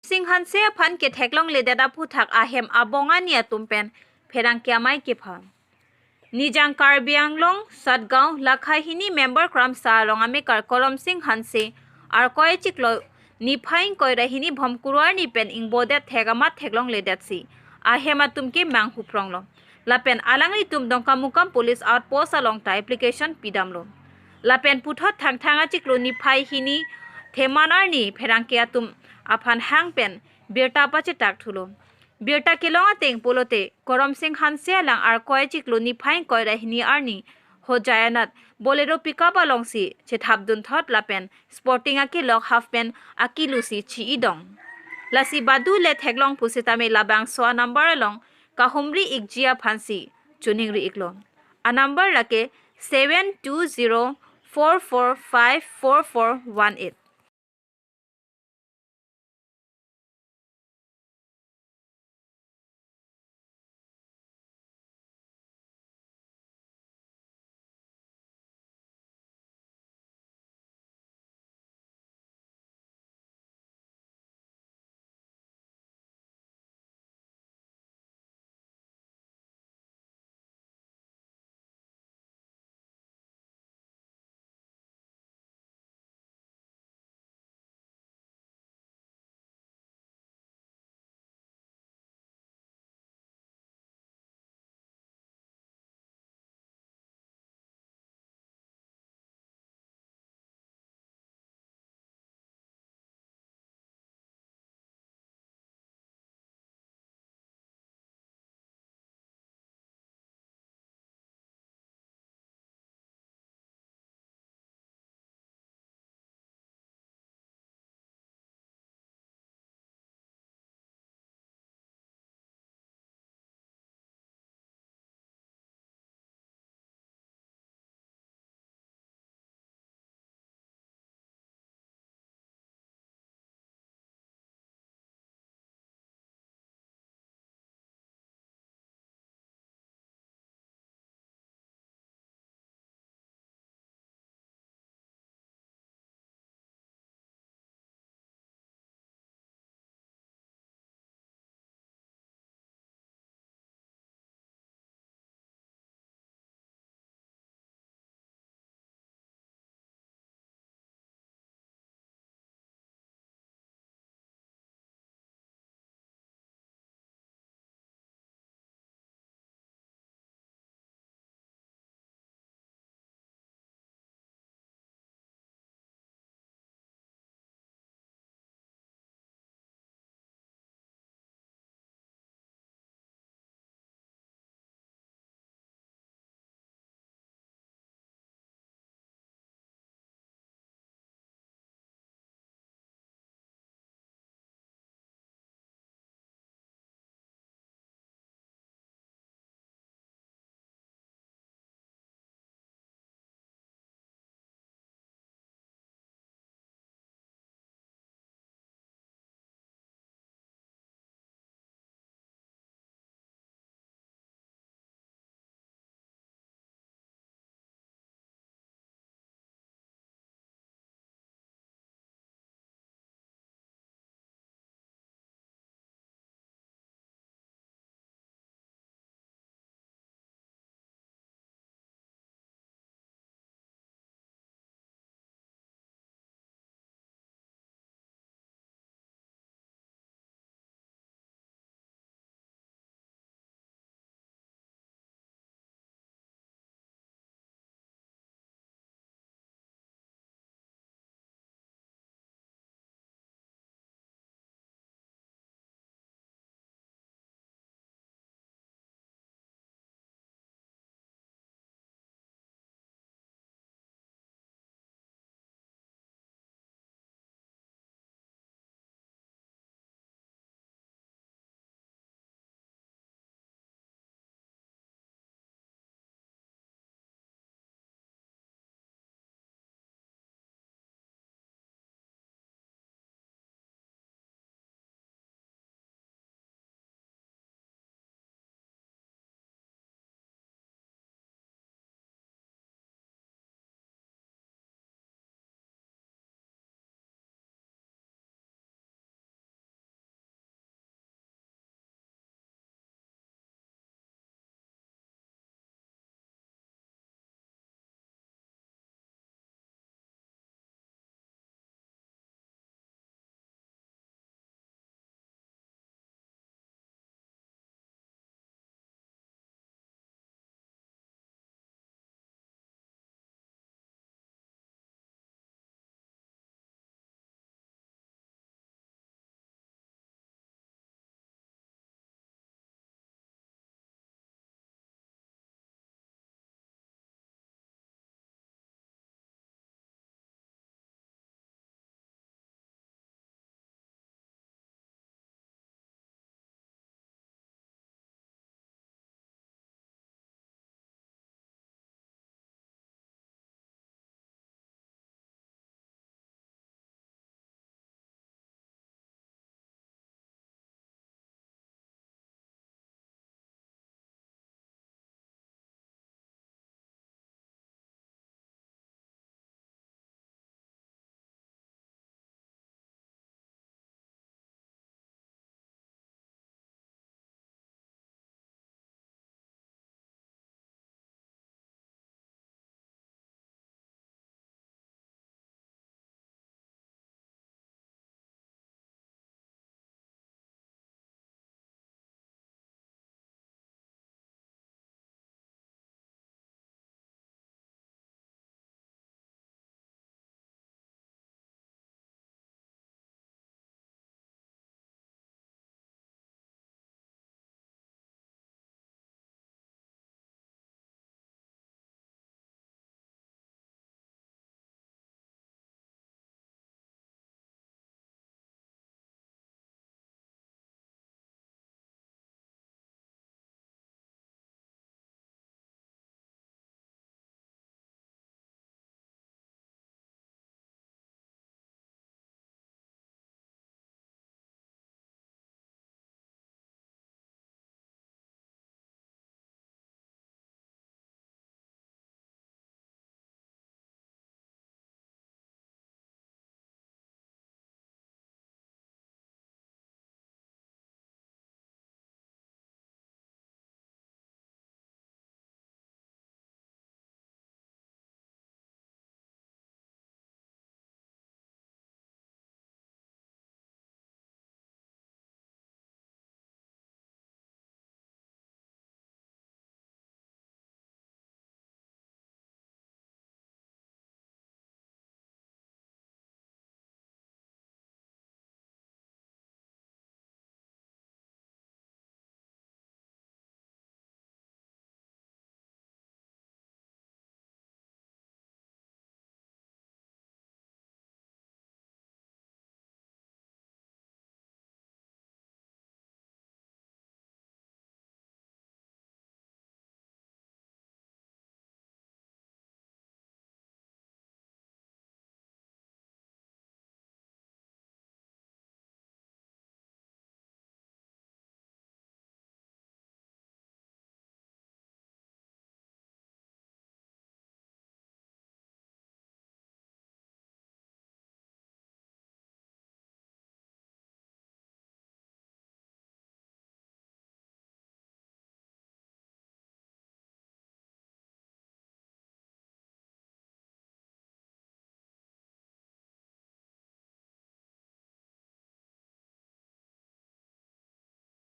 Singhan se phan ke theklong le dada phuthak ahem abonga nia tumpen pherang kya mai ke pha Nijang Karbi Anglong Satgaon Lakhai hini member kram sa rongame kar Korom Singh Hanse ar koi chiklo ni phaing koi rahini bhomkurwar ni pen ingbodet thegama theklong le datsi ahema tumke mang hupronglo lapen alangri tum dongka mukam police outpost along ta application pidamlo lapen puthot thangthanga chiklo ni phai hini themanar ni pherangke atum afan hangpen berta pache tak thulo Birta kilonga teng polote Korom Singh Hanse lang ar koi chiklo ni phaing koi rahini arni ho jayanat bolero pickup along si che thabdun thot lapen sporting aki lok half pen aki lusi chi idong lasi badu le theglong pusitame labang so number along kahumri ikjia phansi chuningri iklo a number lake 7204454418